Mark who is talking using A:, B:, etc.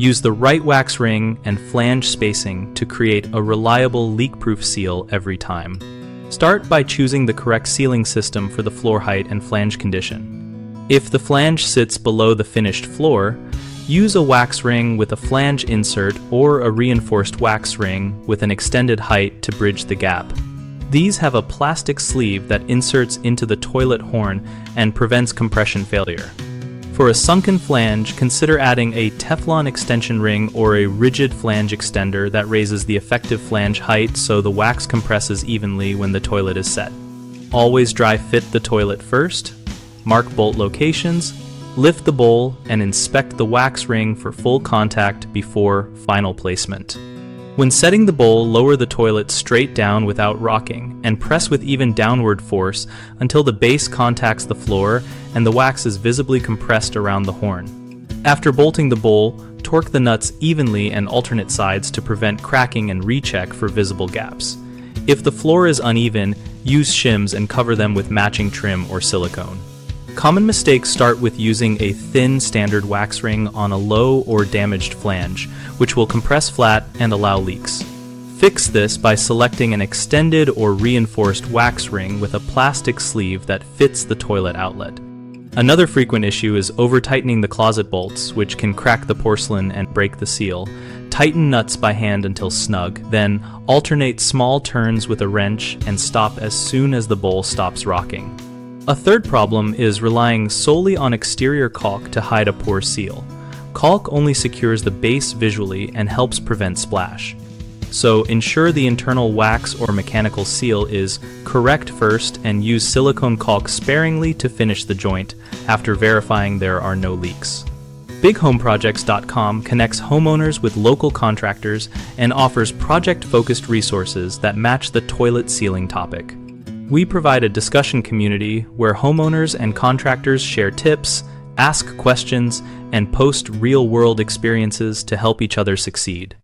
A: Use the right wax ring and flange spacing to create a reliable leak-proof seal every time. Start by choosing the correct sealing system for the floor height and flange condition. If the flange sits below the finished floor, use a wax ring with a flange insert or a reinforced wax ring with an extended height to bridge the gap. These have a plastic sleeve that inserts into the toilet horn and prevents compression failure. For a sunken flange, consider adding a Teflon extension ring or a rigid flange extender that raises the effective flange height so the wax compresses evenly when the toilet is set. Always dry fit the toilet first, mark bolt locations, lift the bowl, and inspect the wax ring for full contact before final placement. When setting the bowl, lower the toilet straight down without rocking and press with even downward force until the base contacts the floor and the wax is visibly compressed around the horn. After bolting the bowl, torque the nuts evenly and alternate sides to prevent cracking and recheck for visible gaps. If the floor is uneven, use shims and cover them with matching trim or silicone. Common mistakes start with using a thin standard wax ring on a low or damaged flange, which will compress flat and allow leaks. Fix this by selecting an extended or reinforced wax ring with a plastic sleeve that fits the toilet outlet. Another frequent issue is over-tightening the closet bolts, which can crack the porcelain and break the seal. Tighten nuts by hand until snug, then alternate small turns with a wrench and stop as soon as the bowl stops rocking. A third problem is relying solely on exterior caulk to hide a poor seal. Caulk only secures the base visually and helps prevent splash. So ensure the internal wax or mechanical seal is correct first and use silicone caulk sparingly to finish the joint after verifying there are no leaks. BigHomeProjects.com connects homeowners with local contractors and offers project-focused resources that match the toilet sealing topic. We provide a discussion community where homeowners and contractors share tips, ask questions, and post real-world experiences to help each other succeed.